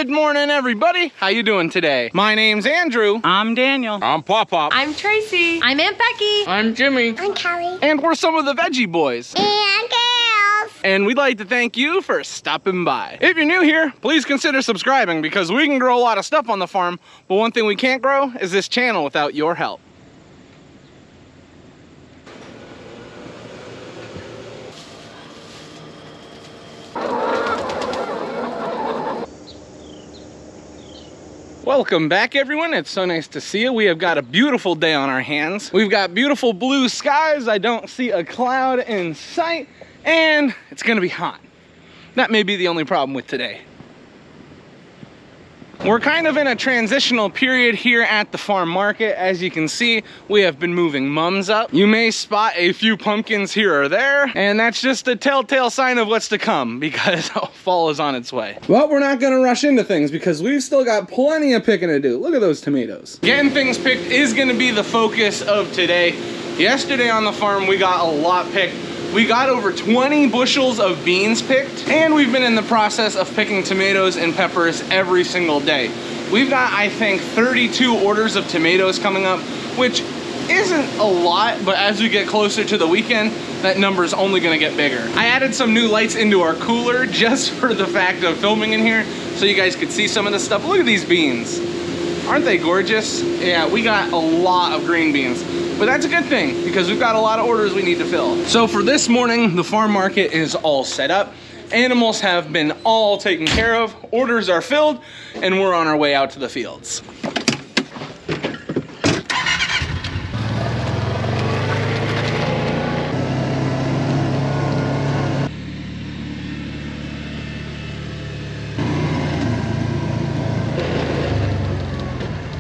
Good morning, everybody. How you doing today? My name's Andrew. I'm Daniel. I'm Pop-Pop. I'm Tracy. I'm Aunt Becky. I'm Jimmy. I'm Kelly. And we're some of the Veggie Boys. And girls. And we'd like to thank you for stopping by. If you're new here, please consider subscribing because we can grow a lot of stuff on the farm, but one thing we can't grow is this channel without your help. Welcome back, everyone. It's so nice to see you. We have got a beautiful day on our hands. We've got beautiful blue skies. I don't see a cloud in sight, and it's gonna be hot. That may be the only problem with today. We're kind of in a transitional period here at the farm market. As you can see, we have been moving mums up. You may spot a few pumpkins here or there, and that's just a telltale sign of what's to come because fall is on its way. But we're not gonna rush into things because we've still got plenty of picking to do. Look at those tomatoes. Getting things picked is gonna be the focus of today. Yesterday on the farm, we got a lot picked. We got over 20 bushels of beans picked, and we've been in the process of picking tomatoes and peppers every single day. We've got, I think, 32 orders of tomatoes coming up, which isn't a lot, but as we get closer to the weekend, that number is only gonna get bigger. I added some new lights into our cooler just for the fact of filming in here, so you guys could see some of this stuff. Look at these beans. Aren't they gorgeous? Yeah, we got a lot of green beans. But that's a good thing because we've got a lot of orders we need to fill. So for this morning, the farm market is all set up. Animals have been all taken care of. Orders are filled and we're on our way out to the fields.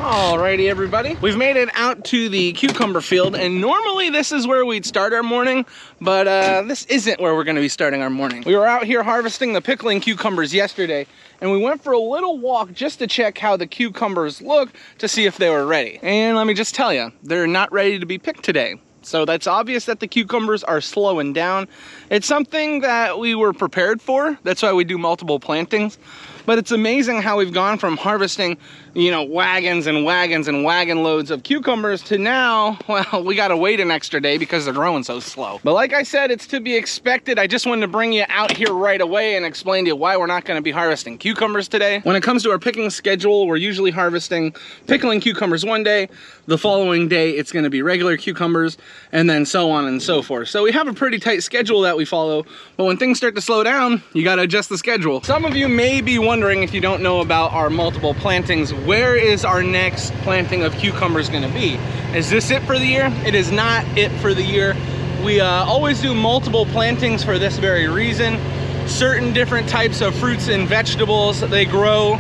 Alrighty, everybody. We've made it out to the cucumber field, and normally this is where we'd start our morning, but this isn't where we're gonna be starting our morning. We were out here harvesting the pickling cucumbers yesterday, and we went for a little walk just to check how the cucumbers look to see if they were ready. And let me just tell you, they're not ready to be picked today. So that's obvious that the cucumbers are slowing down. It's something that we were prepared for. That's why we do multiple plantings. But it's amazing how we've gone from harvesting, you know, wagons and wagons and wagon loads of cucumbers to now, well, we gotta wait an extra day because they're growing so slow. But like I said, it's to be expected. I just wanted to bring you out here right away and explain to you why we're not gonna be harvesting cucumbers today. When it comes to our picking schedule, we're usually harvesting pickling cucumbers one day, the following day it's gonna be regular cucumbers, and then so on and so forth. So we have a pretty tight schedule that we follow, but when things start to slow down, you gotta adjust the schedule. Some of you may be wondering, if you don't know about our multiple plantings, where is our next planting of cucumbers gonna be? Is this it for the year? It is not it for the year. We always do multiple plantings for this very reason. Certain different types of fruits and vegetables, they grow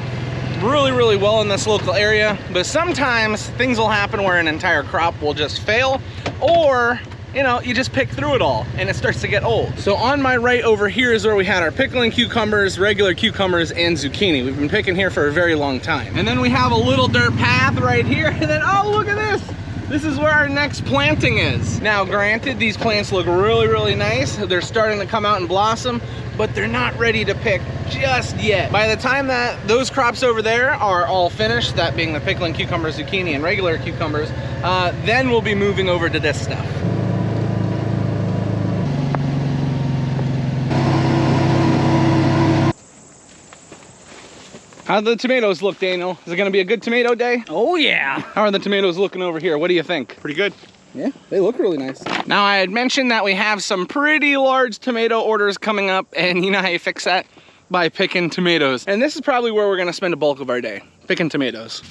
really well in this local area, but sometimes things will happen where an entire crop will just fail, or you know, you just pick through it all and it starts to get old. So on my right over here is where we had our pickling cucumbers, regular cucumbers, and zucchini. We've been picking here for a very long time. And then we have a little dirt path right here, and then, oh, look at this. This is where our next planting is. Now, granted, these plants look really nice. They're starting to come out and blossom, but they're not ready to pick just yet. By the time that those crops over there are all finished, that being the pickling cucumbers, zucchini, and regular cucumbers, then we'll be moving over to this stuff. How do the tomatoes look, Daniel? Is it gonna be a good tomato day? Oh yeah. How are the tomatoes looking over here? What do you think? Pretty good. Yeah, they look really nice. Now, I had mentioned that we have some pretty large tomato orders coming up, and you know how you fix that? By picking tomatoes. And this is probably where we're gonna spend a bulk of our day, picking tomatoes.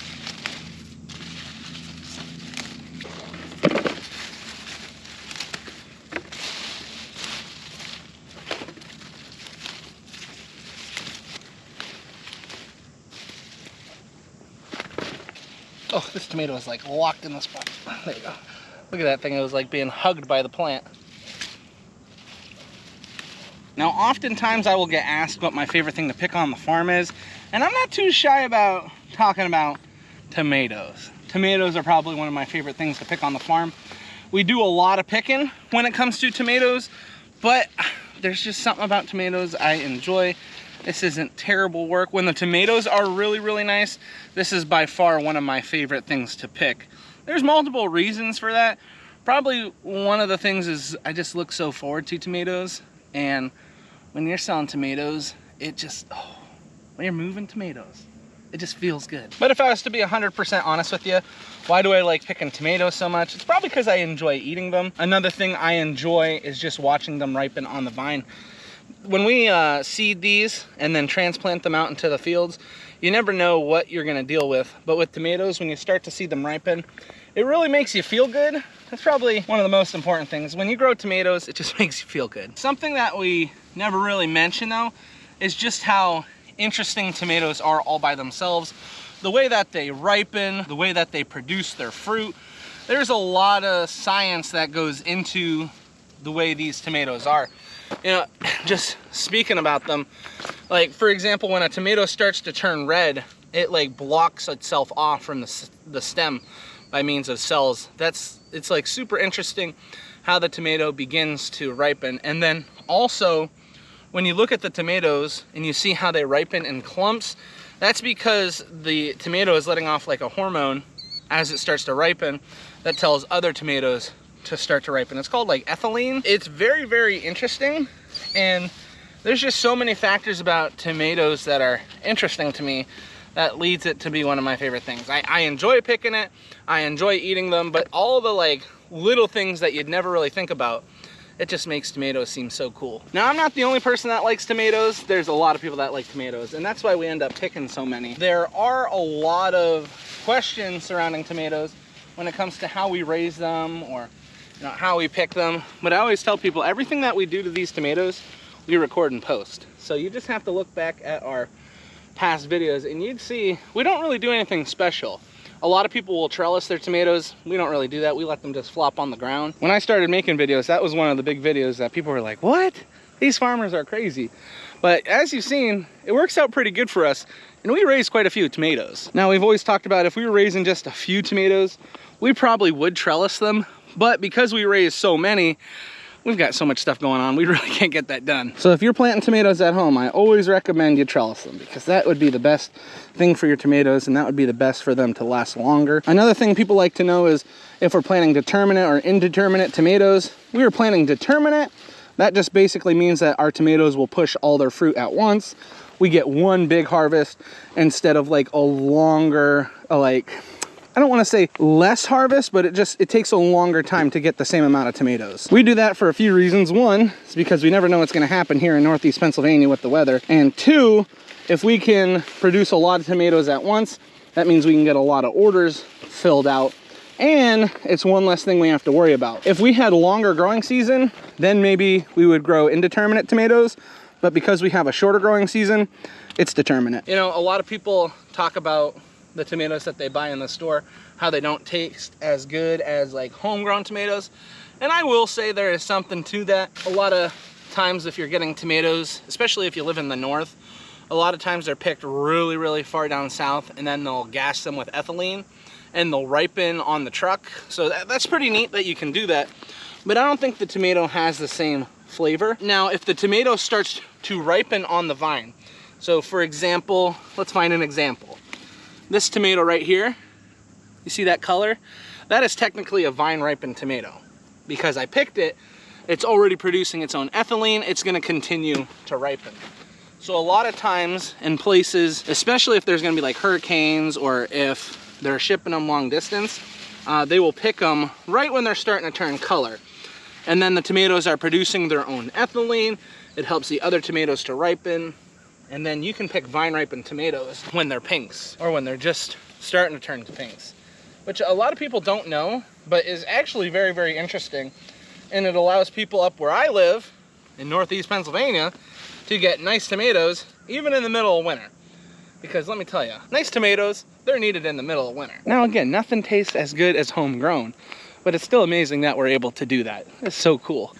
Oh, this tomato is like locked in the spot. There you go. Look at that thing. It was like being hugged by the plant. Now, oftentimes I will get asked what my favorite thing to pick on the farm is, and I'm not too shy about talking about tomatoes. Tomatoes are probably one of my favorite things to pick on the farm. We do a lot of picking when it comes to tomatoes, but there's just something about tomatoes I enjoy. This isn't terrible work. When the tomatoes are really, really nice, this is by far one of my favorite things to pick. There's multiple reasons for that. Probably one of the things is I just look so forward to tomatoes, and when you're selling tomatoes, it just, oh, when you're moving tomatoes, it just feels good. But if I was to be 100% honest with you, why do I like picking tomatoes so much? It's probably because I enjoy eating them. Another thing I enjoy is just watching them ripen on the vine. When we seed these and then transplant them out into the fields, you never know what you're gonna deal with. But with tomatoes, when you start to see them ripen, it really makes you feel good. That's probably one of the most important things. When you grow tomatoes, it just makes you feel good. Something that we never really mention though, is just how interesting tomatoes are all by themselves. The way that they ripen, the way that they produce their fruit. There's a lot of science that goes into the way these tomatoes are. You know, just speaking about them, like for example, when a tomato starts to turn red, it like blocks itself off from the stem by means of cells. It's like super interesting how the tomato begins to ripen. And then also, when you look at the tomatoes and you see how they ripen in clumps, that's because the tomato is letting off like a hormone as it starts to ripen that tells other tomatoes to start to ripen. It's called like ethylene. It's very, very interesting, and there's just so many factors about tomatoes that are interesting to me that leads it to be one of my favorite things. I enjoy picking it, I enjoy eating them, but all the like little things that you'd never really think about, it just makes tomatoes seem so cool. Now, I'm not the only person that likes tomatoes. There's a lot of people that like tomatoes, and that's why we end up picking so many. There are a lot of questions surrounding tomatoes when it comes to how we raise them or how we pick them. But I always tell people everything that we do to these tomatoes, we record and post. So you just have to look back at our past videos and you'd see we don't really do anything special. A lot of people will trellis their tomatoes. We don't really do that. We let them just flop on the ground. When I started making videos, that was one of the big videos that people were like, what? These farmers are crazy. But as you've seen, it works out pretty good for us. And we raise quite a few tomatoes. Now, we've always talked about if we were raising just a few tomatoes, we probably would trellis them. But because we raise so many, we've got so much stuff going on, we really can't get that done. So if you're planting tomatoes at home, I always recommend you trellis them, because that would be the best thing for your tomatoes, and that would be the best for them to last longer. Another thing people like to know is if we're planting determinate or indeterminate tomatoes. We were planting determinate. That just basically means that our tomatoes will push all their fruit at once. We get one big harvest instead of like a longer, I don't want to say less harvest, but it takes a longer time to get the same amount of tomatoes. We do that for a few reasons. One is because we never know what's going to happen here in Northeast Pennsylvania with the weather. And two, if we can produce a lot of tomatoes at once, that means we can get a lot of orders filled out. And it's one less thing we have to worry about. If we had a longer growing season, then maybe we would grow indeterminate tomatoes. But because we have a shorter growing season, it's determinate. You know, a lot of people talk about the tomatoes that they buy in the store, how they don't taste as good as like homegrown tomatoes. And I will say there is something to that. A lot of times if you're getting tomatoes, especially if you live in the north, a lot of times they're picked really, really far down south, and then they'll gas them with ethylene and they'll ripen on the truck. So that's pretty neat that you can do that. But I don't think the tomato has the same flavor. Now, if the tomato starts to ripen on the vine, so for example, let's find an example. This tomato right here, you see that color? That is technically a vine ripened tomato. Because I picked it, it's already producing its own ethylene, it's gonna continue to ripen. So a lot of times in places, especially if there's gonna be like hurricanes or if they're shipping them long distance, they will pick them right when they're starting to turn color. And then the tomatoes are producing their own ethylene, it helps the other tomatoes to ripen. And then you can pick vine ripened tomatoes when they're pinks or when they're just starting to turn to pinks, which a lot of people don't know, but is actually very, very interesting. And it allows people up where I live in Northeast Pennsylvania to get nice tomatoes even in the middle of winter. Because let me tell you, nice tomatoes, they're needed in the middle of winter. Now again, nothing tastes as good as homegrown, but it's still amazing that we're able to do that. It's so cool.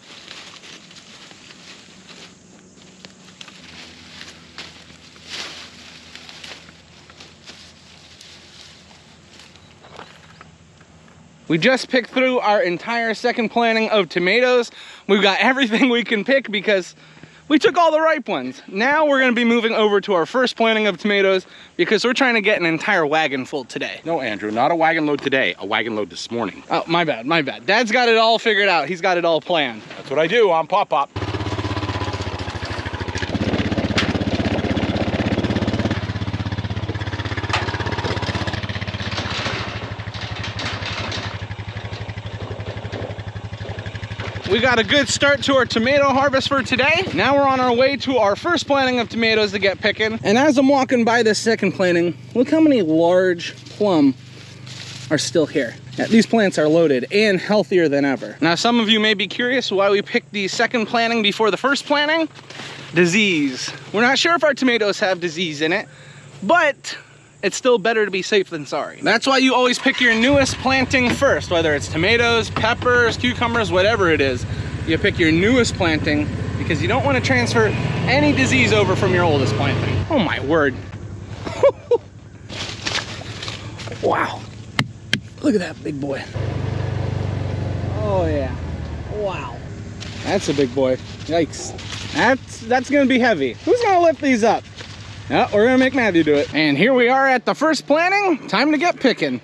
We just picked through our entire second planting of tomatoes. We've got everything we can pick because We took all the ripe ones. Now we're gonna be moving over to our first planting of tomatoes because we're trying to get an entire wagon full today. No, Andrew, not a wagon load today, a wagon load this morning. Oh, my bad, my bad. Dad's got it all figured out. He's got it all planned. That's what I do on Pop Pop. We got a good start to our tomato harvest for today. Now we're on our way to our first planting of tomatoes to get picking. And as I'm walking by this second planting, look how many large plum are still here. Yeah, these plants are loaded and healthier than ever. Now, some of you may be curious why we picked the second planting before the first planting. Disease. We're not sure if our tomatoes have disease in it, but it's still better to be safe than sorry. That's why you always pick your newest planting first, whether it's tomatoes, peppers, cucumbers, whatever it is. You pick your newest planting because you don't want to transfer any disease over from your oldest planting. Oh my word. Wow. Look at that big boy. Oh yeah. Wow. That's a big boy. Yikes. That's gonna be heavy. Who's gonna lift these up? Yeah, we're gonna make Matthew do it. And here we are at the first planting. Time to get picking.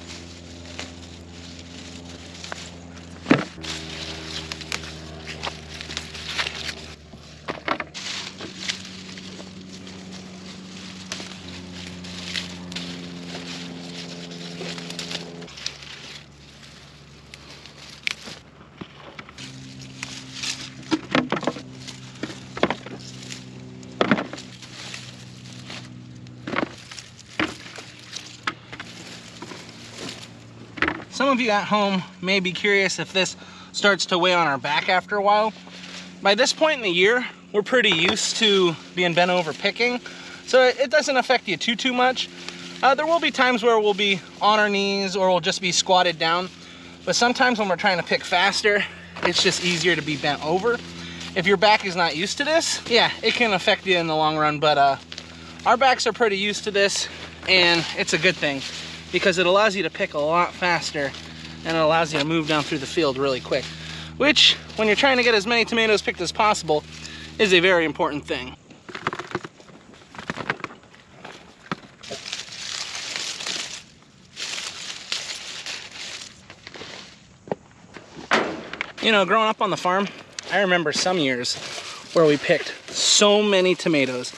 Some of you at home may be curious if this starts to weigh on our back after a while. By this point in the year, we're pretty used to being bent over picking, so it doesn't affect you too much. There will be times where we'll be on our knees or we'll just be squatted down, but sometimes when we're trying to pick faster, it's just easier to be bent over. If your back is not used to this, yeah, it can affect you in the long run, but our backs are pretty used to this, and it's a good thing, because it allows you to pick a lot faster and it allows you to move down through the field really quick, which, when you're trying to get as many tomatoes picked as possible, is a very important thing. You know, growing up on the farm, I remember some years where we picked so many tomatoes,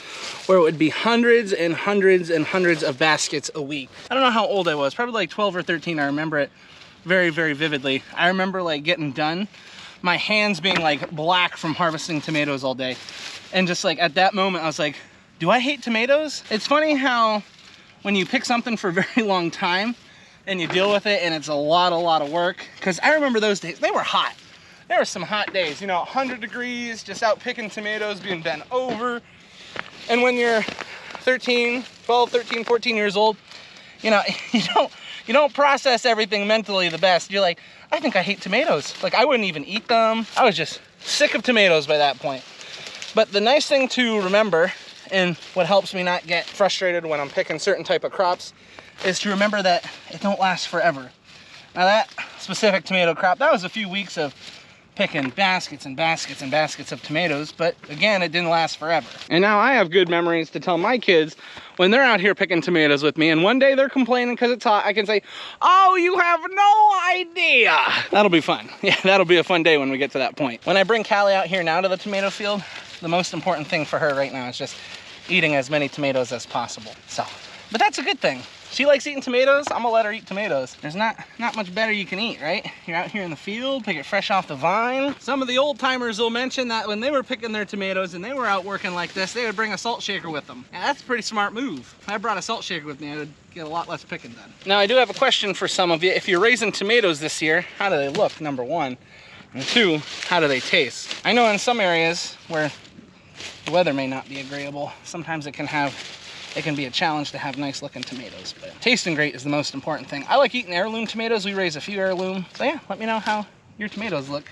where it would be hundreds and hundreds and hundreds of baskets a week. I don't know how old I was, probably like 12 or 13. I remember it very, very vividly. I remember like getting done, my hands being like black from harvesting tomatoes all day. And just like at that moment, I was like, do I hate tomatoes? It's funny how when you pick something for a very long time and you deal with it and it's a lot of work, because I remember those days, they were hot. There were some hot days, you know, 100 degrees, just out picking tomatoes, being bent over. And when you're 13, 14 years old, you know, you don't process everything mentally the best. You're like, I think I hate tomatoes. Like, I wouldn't even eat them. I was just sick of tomatoes by that point. But the nice thing to remember, and what helps me not get frustrated when I'm picking certain type of crops, is to remember that it don't last forever. Now that specific tomato crop, that was a few weeks of picking baskets and baskets and baskets of tomatoes, but again, it didn't last forever. And now I have good memories to tell my kids when they're out here picking tomatoes with me, and one day they're complaining because it's hot, I can say, oh, you have no idea. That'll be fun. Yeah, that'll be a fun day when we get to that point. When I bring Callie out here now to the tomato field, the most important thing for her right now is just eating as many tomatoes as possible. So, but that's a good thing. She likes eating tomatoes, I'm gonna let her eat tomatoes. There's not much better you can eat, right? You're out here in the field, pick it fresh off the vine. Some of the old timers will mention that when they were picking their tomatoes and they were out working like this, they would bring a salt shaker with them. Yeah, that's a pretty smart move. If I brought a salt shaker with me, I would get a lot less picking done. Now, I do have a question for some of you. If you're raising tomatoes this year, how do they look, number one? And two, how do they taste? I know in some areas where the weather may not be agreeable, sometimes it can be a challenge to have nice looking tomatoes, but tasting great is the most important thing. I like eating heirloom tomatoes. We raise a few heirloom. So yeah, let me know how your tomatoes look,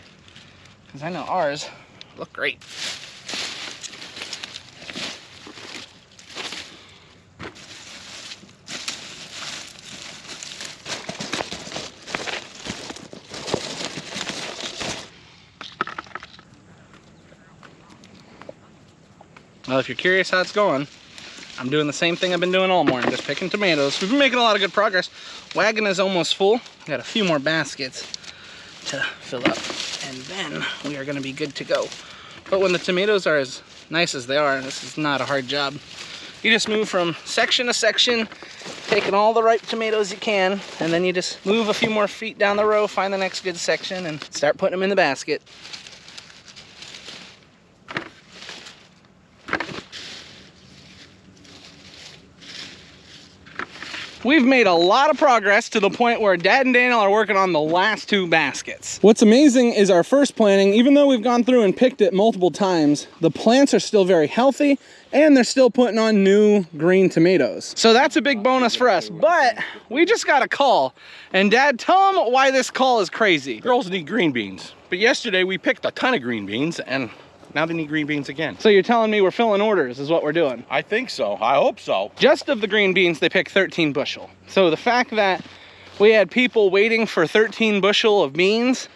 because I know ours look great. Well, if you're curious how it's going, I'm doing the same thing I've been doing all morning, just picking tomatoes. We've been making a lot of good progress. Wagon is almost full. Got a few more baskets to fill up, and then we are gonna be good to go. But when the tomatoes are as nice as they are, this is not a hard job. You just move from section to section, taking all the ripe tomatoes you can, and then you just move a few more feet down the row, find the next good section, and start putting them in the basket. We've made a lot of progress to the point where Dad and Daniel are working on the last 2 baskets. What's amazing is our first planting, even though we've gone through and picked it multiple times, the plants are still very healthy and they're still putting on new green tomatoes. So that's a big bonus for us, but we just got a call. And Dad, tell them why this call is crazy. Girls need green beans. But yesterday we picked a ton of green beans and now they need green beans again. So you're telling me we're filling orders is what we're doing? I think so. I hope so. Just of the green beans, they picked 13 bushel. So the fact that we had people waiting for 13 bushel of beans,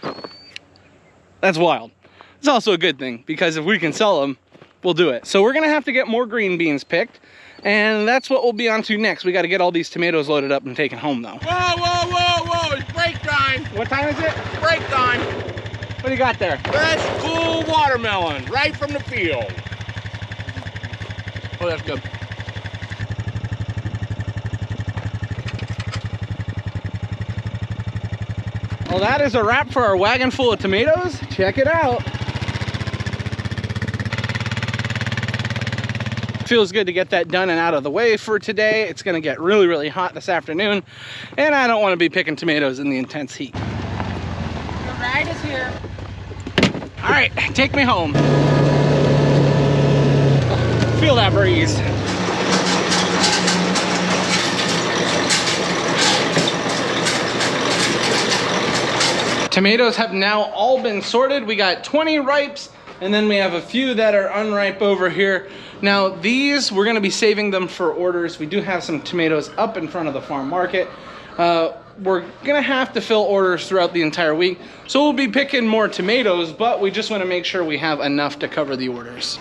that's wild. It's also a good thing because if we can sell them, we'll do it. So we're gonna have to get more green beans picked, and that's what we'll be on to next. We gotta get all these tomatoes loaded up and taken home though. Whoa, whoa, whoa, whoa, it's break time. What time is it? Break time. What do you got there? Fresh, cool watermelon, right from the field. Oh, that's good. Well, that is a wrap for our wagon full of tomatoes. Check it out. Feels good to get that done and out of the way for today. It's gonna get really, really hot this afternoon, and I don't wanna be picking tomatoes in the intense heat. The ride is here. All right, take me home. Feel that breeze. Tomatoes have now all been sorted. We got 20 ripes, and then we have a few that are unripe over here. Now these, we're gonna be saving them for orders. We do have some tomatoes up in front of the farm market. We're gonna have to fill orders throughout the entire week. So we'll be picking more tomatoes, but we just wanna make sure we have enough to cover the orders.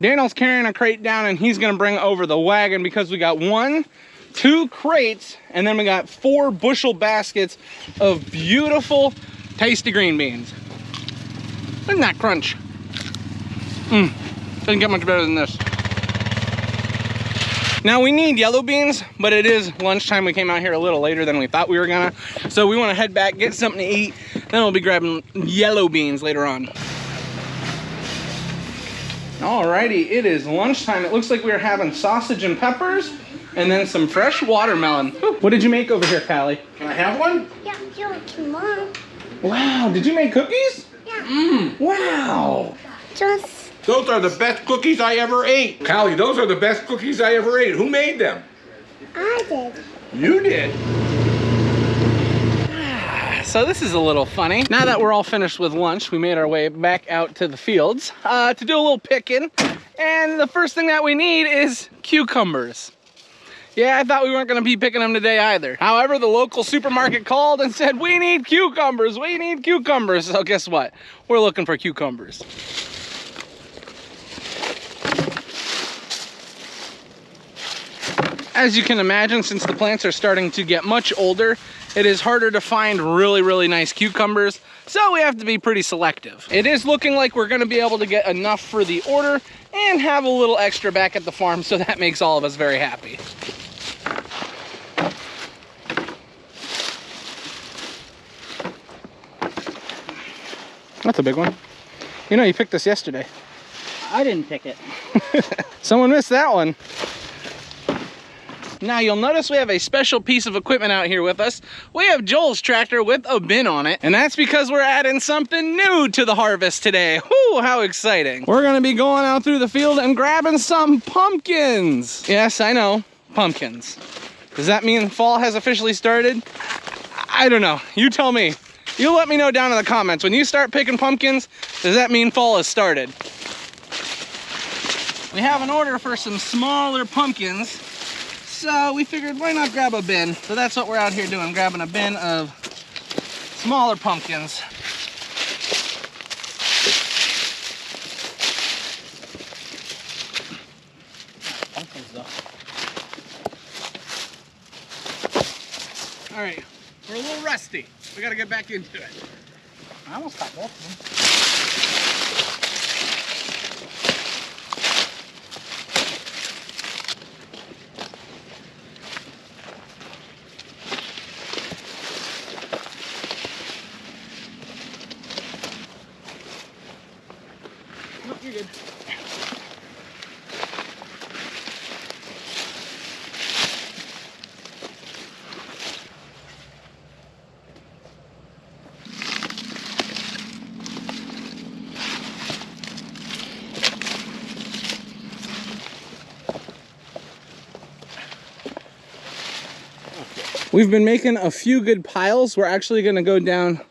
Daniel's carrying a crate down and he's gonna bring over the wagon because we got 1, 2 crates, and then we got 4 bushel baskets of beautiful, tasty green beans. Isn't that crunch? Doesn't get much better than this. Now we need yellow beans, but it is lunchtime. We came out here a little later than we thought we were gonna. So we wanna head back, get something to eat, then we'll be grabbing yellow beans later on. Alrighty, it is lunchtime. It looks like we're having sausage and peppers and then some fresh watermelon. What did you make over here, Callie? Can I have one? Yeah, sure, come on. Wow, did you make cookies? Yeah. Wow. Just Those are the best cookies I ever ate. Callie, those are the best cookies I ever ate. Who made them? I did. You did. So this is a little funny. Now that we're all finished with lunch, we made our way back out to the fields to do a little picking. And the first thing that we need is cucumbers. Yeah, I thought we weren't gonna be picking them today either. However, the local supermarket called and said, we need cucumbers, we need cucumbers. So guess what? We're looking for cucumbers. As you can imagine, since the plants are starting to get much older, it is harder to find really, really nice cucumbers, so we have to be pretty selective. It is looking like we're gonna be able to get enough for the order, and have a little extra back at the farm, so that makes all of us very happy. That's a big one. You know, you picked this yesterday. I didn't pick it. Someone missed that one. Now you'll notice we have a special piece of equipment out here with us. We have Joel's tractor with a bin on it, and that's because we're adding something new to the harvest today. Whoo, how exciting. We're gonna be going out through the field and grabbing some pumpkins. Yes, I know, pumpkins. Does that mean fall has officially started? I don't know, you tell me. You let me know down in the comments. When you start picking pumpkins, does that mean fall has started? We have an order for some smaller pumpkins, so we figured why not grab a bin. So that's what we're out here doing, grabbing a bin of smaller pumpkins. All right, we're a little rusty. We gotta get back into it. I almost got both of them. No, you're good. We've been making a few good piles. We're actually gonna go down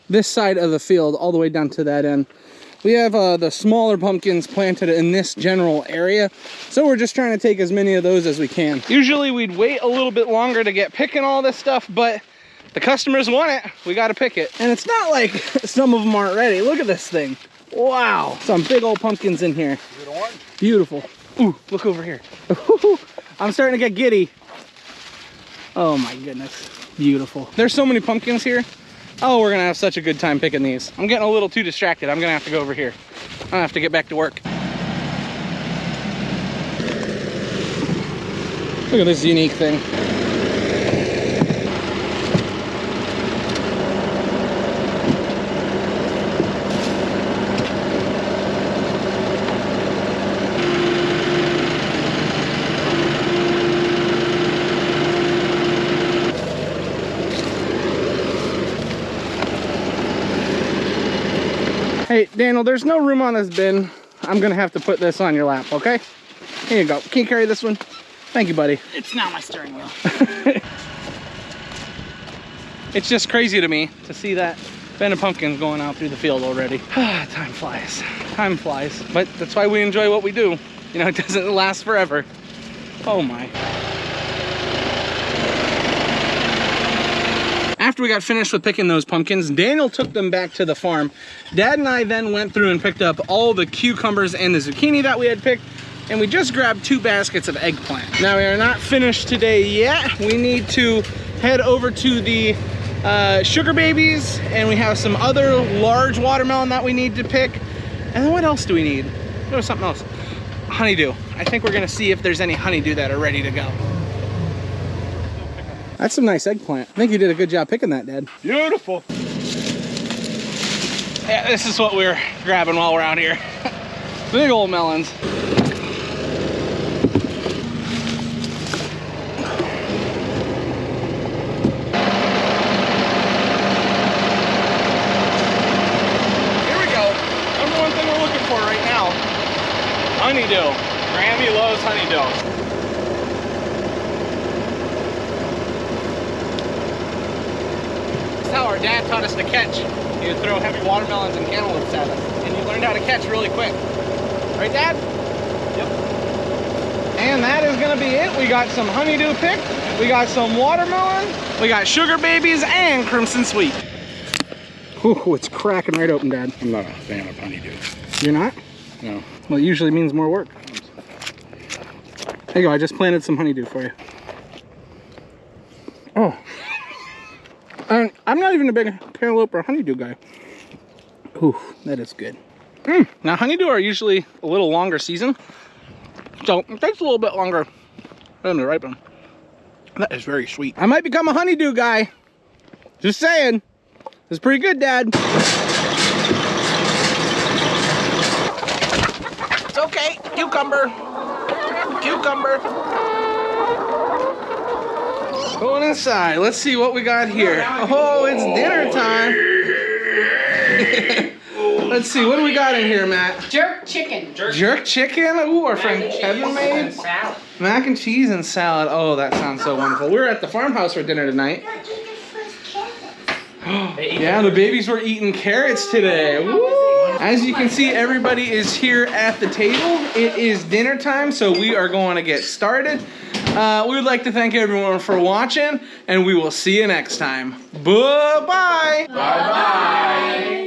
this side of the field all the way down to that end. We have the smaller pumpkins planted in this general area, so we're just trying to take as many of those as we can. Usually we'd wait a little bit longer to get picking all this stuff, but the customers want it, we gotta pick it. And it's not like some of them aren't ready. Look at this thing. Wow, some big old pumpkins in here. Beautiful. Ooh, look over here. I'm starting to get giddy. Oh my goodness, beautiful. There's so many pumpkins here. Oh, we're gonna have such a good time picking these. I'm getting a little too distracted. I'm gonna have to go over here. I'm gonna have to get back to work. Look at this unique thing. Hey, Daniel, there's no room on this bin. I'm gonna have to put this on your lap, okay? Here you go. Can you carry this one? Thank you, buddy. It's now my steering wheel. It's just crazy to me to see that bin of pumpkins going out through the field already. Time flies. Time flies. But that's why we enjoy what we do. You know, it doesn't last forever. Oh my. After we got finished with picking those pumpkins, Daniel took them back to the farm. Dad and I then went through and picked up all the cucumbers and the zucchini that we had picked, and we just grabbed 2 baskets of eggplant. Now we are not finished today yet. We need to head over to the sugar babies, and we have some other large watermelon that we need to pick. And then what else do we need? There was something else. Honeydew. I think we're gonna see if there's any honeydew that are ready to go. That's some nice eggplant. I think you did a good job picking that, Dad. Beautiful. Yeah, this is what we're grabbing while we're out here. Big old melons. Here we go. Number one thing we're looking for right now. Honeydew. Grammy loves honeydew. How our dad taught us to catch. He would throw heavy watermelons and cantaloupes at us, and you learned how to catch really quick. Right, Dad? Yep. And that is gonna be it. We got some honeydew picked, we got some watermelon, we got sugar babies, and crimson sweet. Ooh, it's cracking right open, Dad. I'm not a fan of honeydew. You're not? No. Well, it usually means more work. There you go, I just planted some honeydew for you. Oh. I'm not even a big cantaloupe or honeydew guy. Ooh, that is good. Now honeydew are usually a little longer season, so it takes a little bit longer for them to ripen. That is very sweet. I might become a honeydew guy. Just saying. It's pretty good, Dad. It's okay. Cucumber. Cucumber. Going inside. Let's see what we got here. Oh, it's dinner time. Let's see, what do we got in here, Matt? Jerk chicken. Jerk chicken? Ooh, our friend Kevin made. Salad. Mac and cheese and salad. Oh, that sounds so wonderful. We're at the farmhouse for dinner tonight. Yeah, the babies were eating carrots today. Woo! As you can see, everybody is here at the table. It is dinner time, so we are going to get started. We would like to thank everyone for watching, and we will see you next time. Bye-bye. Bye-bye.